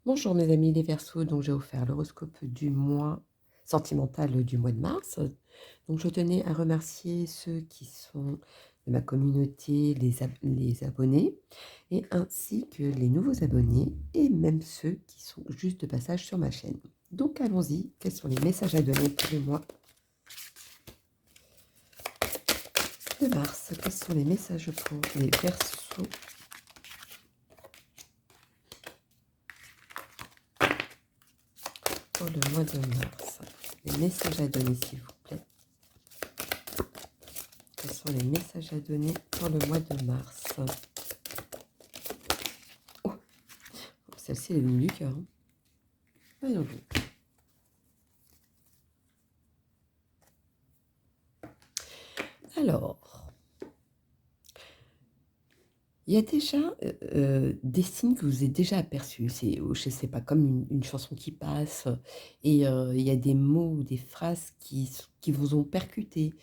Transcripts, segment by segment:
Bonjour mes amis les Verseaux, donc j'ai offert l'horoscope du mois sentimental du mois de mars. Donc je tenais à remercier ceux qui sont de ma communauté, les abonnés, et ainsi que les nouveaux abonnés, et même ceux qui sont juste de passage sur ma chaîne. Donc allons-y, quels sont les messages à donner pour le mois de mars? Quels sont les messages pour les Verseaux pour le mois de mars? Les messages à donner s'il vous plaît. Quels sont les messages à donner pour le mois de mars? Oh, celle-ci elle est venue du cœur. Hein. Voyons donc. Alors, il y a déjà des signes que vous avez déjà aperçus. C'est, je ne sais pas, comme une chanson qui passe, et il y a des mots ou des phrases qui vous ont percuté,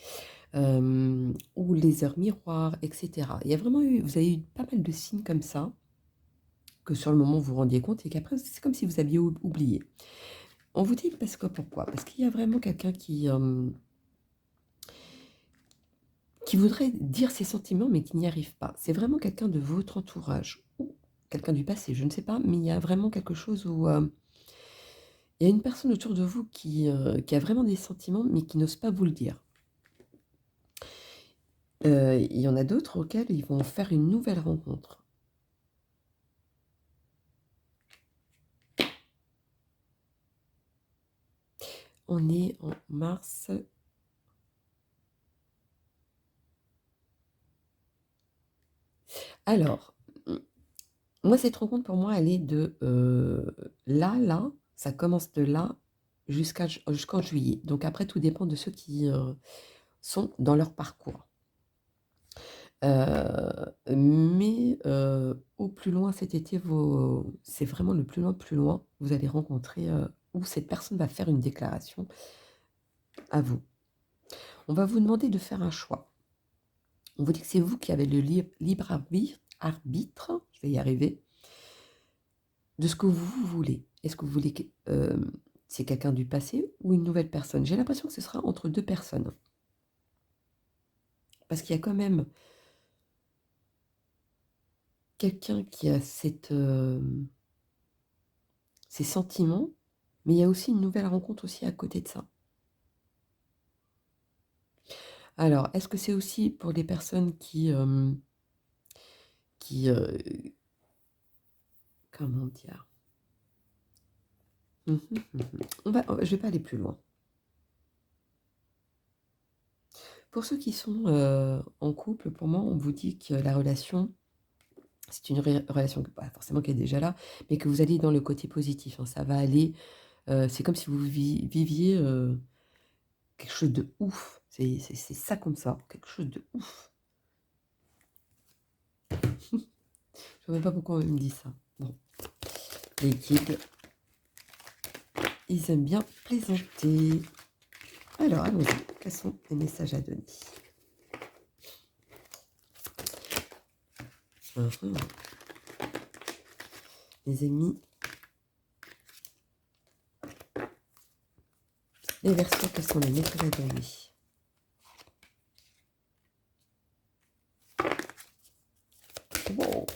ou les heures miroirs, etc. Il y a vraiment eu, vous avez eu pas mal de signes comme ça, que sur le moment vous vous rendiez compte, et qu'après c'est comme si vous aviez oublié. On vous dit parce que pourquoi? Parce qu'il y a vraiment quelqu'un qui voudrait dire ses sentiments, mais qui n'y arrive pas. C'est vraiment quelqu'un de votre entourage, ou quelqu'un du passé, je ne sais pas, mais il y a vraiment quelque chose où il y a une personne autour de vous qui a vraiment des sentiments, mais qui n'ose pas vous le dire. Il y en a d'autres auxquels ils vont faire une nouvelle rencontre. On est en mars. Alors, moi, cette rencontre, pour moi, elle est de là, ça commence de là jusqu'en juillet. Donc après, tout dépend de ceux qui sont dans leur parcours. Mais au plus loin cet été, c'est vraiment le plus loin, vous allez rencontrer, où cette personne va faire une déclaration à vous. On va vous demander de faire un choix. On vous dit que c'est vous qui avez le libre arbitre, je vais y arriver, de ce que vous voulez. Est-ce que vous voulez que c'est quelqu'un du passé ou une nouvelle personne? J'ai l'impression que ce sera entre 2 personnes. Parce qu'il y a quand même quelqu'un qui a ces sentiments, mais il y a aussi une nouvelle rencontre aussi à côté de ça. Alors, est-ce que c'est aussi pour les personnes qui comment dire? Je vais pas aller plus loin. Pour ceux qui sont, en couple, pour moi, on vous dit que la relation, c'est une relation que pas forcément qui est déjà là, mais que vous allez dans le côté positif, hein. Ça va aller, c'est comme si vous viviez, quelque chose de ouf. C'est ça comme ça, quelque chose de ouf. Je sais même pas pourquoi on me dit ça. Bon, les guides, ils aiment bien plaisanter. Alors, allons-y. Quels sont les messages à donner? Mhm. Les amis, les Verseaux, quels sont les messages à donner? Wow.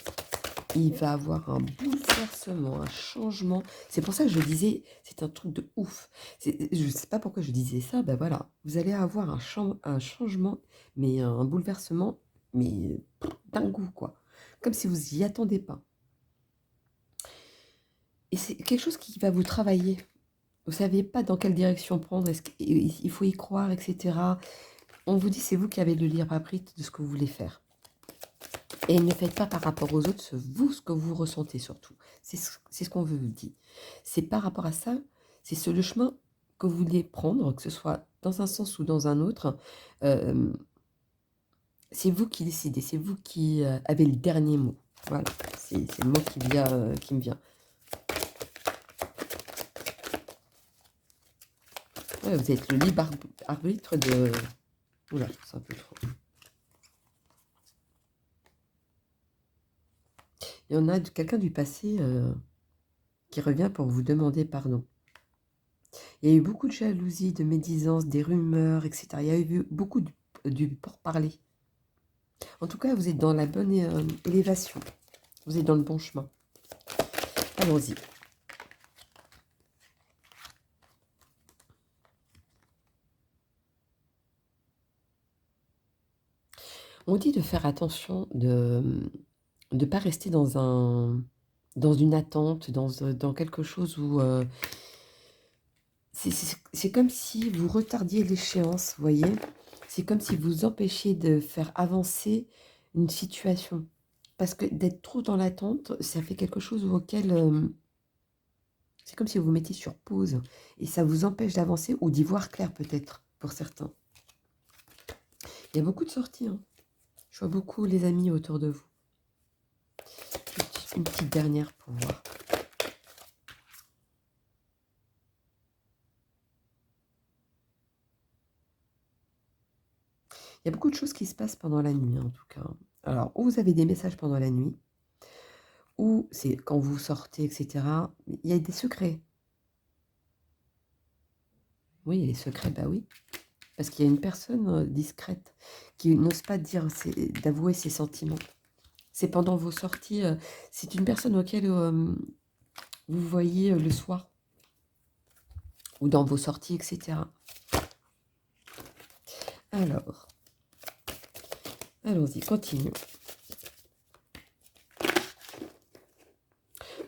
Il va avoir un bouleversement, un changement. C'est pour ça que je disais, c'est un truc de ouf. Je ne sais pas pourquoi je disais ça, ben voilà. Vous allez avoir un changement, mais un bouleversement, mais d'un goût, quoi. Comme si vous y attendez pas. Et c'est quelque chose qui va vous travailler. Vous ne savez pas dans quelle direction prendre, il faut y croire, etc. On vous dit, c'est vous qui avez le libre arbitre de ce que vous voulez faire. Et ne faites pas par rapport aux autres, c'est vous ce que vous ressentez surtout. C'est ce qu'on vous dit. C'est par rapport à ça, c'est le chemin que vous voulez prendre, que ce soit dans un sens ou dans un autre. euh, c'est vous qui décidez, c'est vous qui avez le dernier mot. Voilà, c'est le mot qui me vient. Ouais, vous êtes le libre arbitre de... Oula, c'est un peu trop. Il y en a quelqu'un du passé qui revient pour vous demander pardon. Il y a eu beaucoup de jalousie, de médisance, des rumeurs, etc. Il y a eu beaucoup du pourparler. En tout cas, vous êtes dans la bonne élévation. Vous êtes dans le bon chemin. Allons-y. On dit de faire attention, de ne pas rester dans une attente, dans quelque chose où... c'est comme si vous retardiez l'échéance, vous voyez? C'est comme si vous empêchiez de faire avancer une situation. Parce que d'être trop dans l'attente, ça fait quelque chose auquel... c'est comme si vous vous mettiez sur pause. Et ça vous empêche d'avancer ou d'y voir clair peut-être, pour certains. Il y a beaucoup de sorties, hein. Je vois beaucoup les amis autour de vous. Une petite dernière pour voir. Il y a beaucoup de choses qui se passent pendant la nuit, en tout cas. Alors, ou vous avez des messages pendant la nuit, ou c'est quand vous sortez, etc. Il y a des secrets. Oui, il y a des secrets, bah oui. Parce qu'il y a une personne discrète qui n'ose pas dire, d'avouer ses sentiments. C'est pendant vos sorties, c'est une personne auquel vous voyez le soir, ou dans vos sorties, etc. Alors, allons-y, continuons.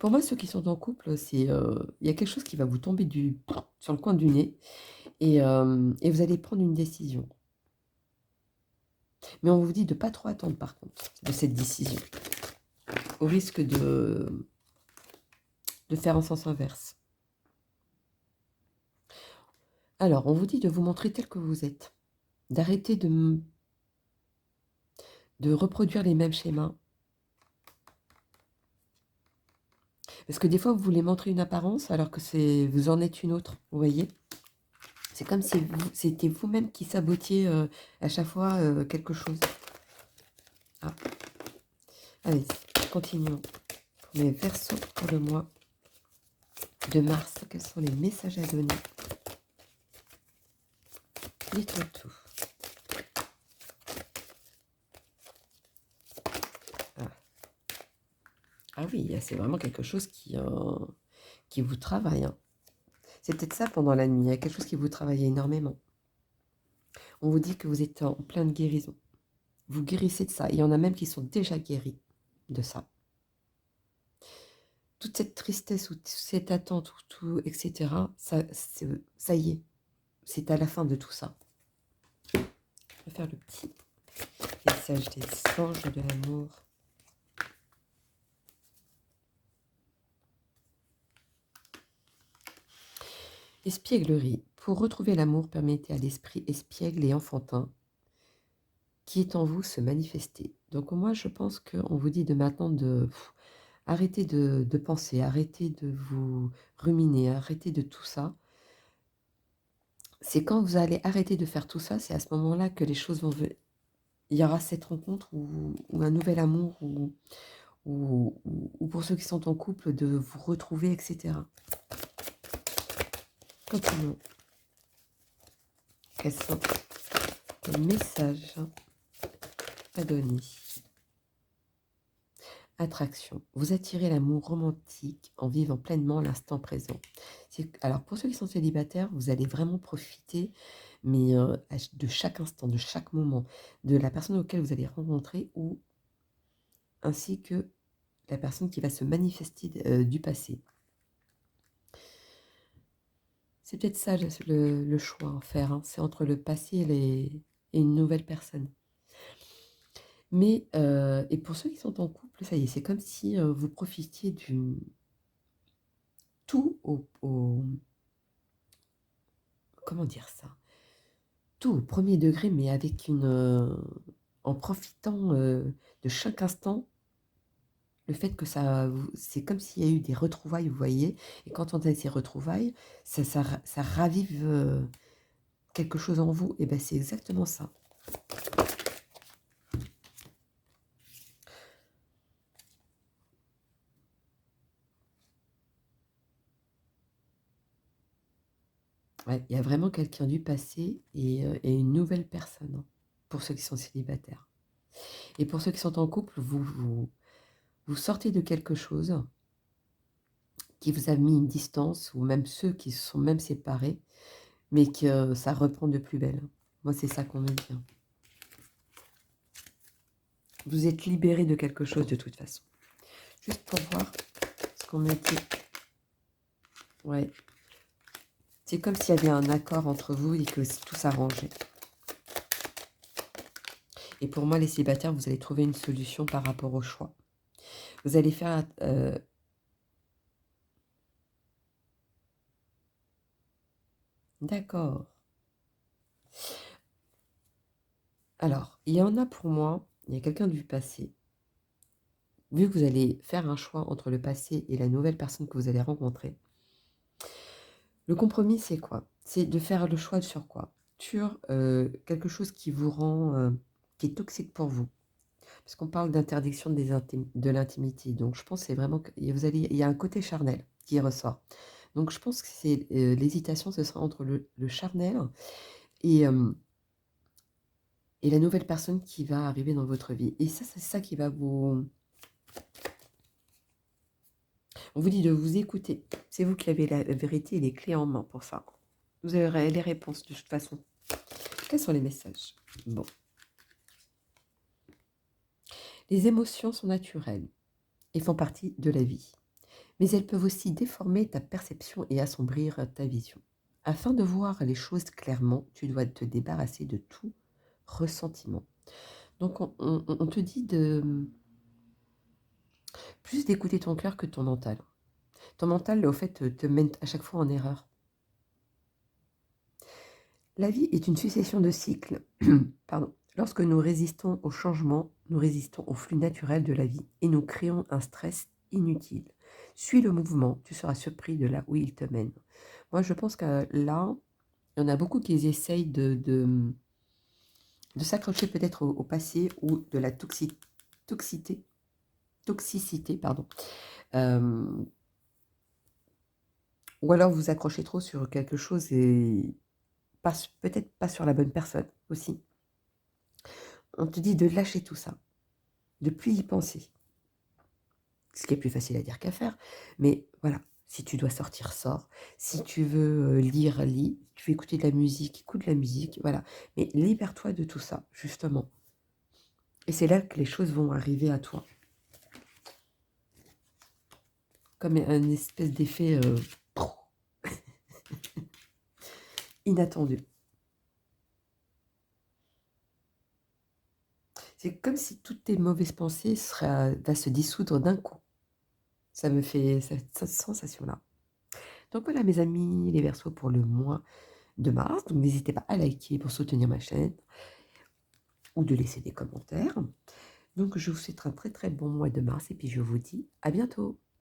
Pour moi, ceux qui sont en couple, il y a quelque chose qui va vous tomber sur le coin du nez et vous allez prendre une décision. Mais on vous dit de ne pas trop attendre, par contre, de cette décision, au risque de faire en sens inverse. Alors, on vous dit de vous montrer tel que vous êtes, d'arrêter de reproduire les mêmes schémas. Parce que des fois, vous voulez montrer une apparence alors que vous en êtes une autre, vous voyez? C'est comme si c'était vous-même qui sabotiez à chaque fois quelque chose. Ah. Allez, continuons. Pour les Verseaux pour le mois de mars, quels sont les messages à donner? Dites-moi tout. Ah oui, c'est vraiment quelque chose qui vous travaille, hein. C'est peut-être ça pendant la nuit, il y a quelque chose qui vous travaille énormément. On vous dit que vous êtes en pleine guérison. Vous guérissez de ça. Il y en a même qui sont déjà guéris de ça. Toute cette tristesse ou toute cette attente, etc., ça y est, c'est à la fin de tout ça. Je vais faire le petit message des anges de l'amour. Espièglerie. Pour retrouver l'amour, permettez à l'esprit espiègle et enfantin qui est en vous se manifester. Donc moi, je pense qu'on vous dit de maintenant de arrêter de penser, arrêter de vous ruminer, arrêter de tout ça. C'est quand vous allez arrêter de faire tout ça, c'est à ce moment-là que les choses vont venir. Il y aura cette rencontre ou un nouvel amour ou pour ceux qui sont en couple, de vous retrouver, etc. Continuons. Quels sont les messages à donner? Attraction. Vous attirez l'amour romantique en vivant pleinement l'instant présent. Alors, pour ceux qui sont célibataires, vous allez vraiment profiter, mais de chaque instant, de chaque moment, de la personne auquel vous allez rencontrer, ainsi que la personne qui va se manifester du passé. C'est peut-être ça le choix à faire, hein. C'est entre le passé et une nouvelle personne. Mais, et pour ceux qui sont en couple, ça y est, c'est comme si vous profitiez tout comment dire ça? Tout au premier degré, mais avec en profitant de chaque instant, le fait que c'est comme s'il y a eu des retrouvailles, vous voyez? Et quand on a ces retrouvailles, ça ravive quelque chose en vous. Et bien, c'est exactement ça. Ouais, il y a vraiment quelqu'un du passé et une nouvelle personne, hein, pour ceux qui sont célibataires. Et pour ceux qui sont en couple, vous sortez de quelque chose qui vous a mis une distance, ou même ceux qui se sont même séparés, mais que ça reprend de plus belle. Moi, c'est ça qu'on me dit, hein. Vous êtes libérés de quelque chose de toute façon. Juste pour voir ce qu'on me dit. Ouais. C'est comme s'il y avait un accord entre vous et que tout s'arrangeait. Et pour moi, les célibataires, vous allez trouver une solution par rapport au choix. Vous allez faire... D'accord. Alors, il y en a pour moi, il y a quelqu'un du passé. Vu que vous allez faire un choix entre le passé et la nouvelle personne que vous allez rencontrer, le compromis, c'est quoi? C'est de faire le choix sur quoi? Sur quelque chose qui vous rend, qui est toxique pour vous. Parce qu'on parle d'interdiction de l'intimité. Donc, je pense que c'est vraiment il y a un côté charnel qui ressort. Donc, je pense que c'est l'hésitation, ce sera entre le charnel et, et la nouvelle personne qui va arriver dans votre vie. Et ça, c'est ça qui va vous... On vous dit de vous écouter. C'est vous qui avez la vérité et les clés en main pour ça. Vous aurez les réponses de toute façon. Quels sont les messages? Bon. Les émotions sont naturelles et font partie de la vie. Mais elles peuvent aussi déformer ta perception et assombrir ta vision. Afin de voir les choses clairement, tu dois te débarrasser de tout ressentiment. Donc on te dit de plus d'écouter ton cœur que ton mental. Ton mental, au fait, te mène à chaque fois en erreur. La vie est une succession de cycles. Pardon. Lorsque nous résistons au changement, nous résistons au flux naturel de la vie et nous créons un stress inutile. Suis le mouvement, tu seras surpris de là où il te mène. Moi, je pense que là, il y en a beaucoup qui essayent de s'accrocher peut-être au passé ou de la toxicité, pardon. Ou alors vous accrochez trop sur quelque chose et peut-être pas sur la bonne personne aussi. On te dit de lâcher tout ça, de plus y penser. Ce qui est plus facile à dire qu'à faire, mais voilà, si tu dois sortir, sors. Si tu veux lire, lis. Tu veux écouter de la musique, écoute de la musique, voilà. Mais libère-toi de tout ça, justement. Et c'est là que les choses vont arriver à toi. Comme un espèce d'effet inattendu. C'est comme si toutes tes mauvaises pensées va se dissoudre d'un coup. Ça me fait cette sensation-là. Donc voilà mes amis, les Verseaux pour le mois de mars. Donc n'hésitez pas à liker pour soutenir ma chaîne ou de laisser des commentaires. Donc je vous souhaite un très très bon mois de mars et puis je vous dis à bientôt.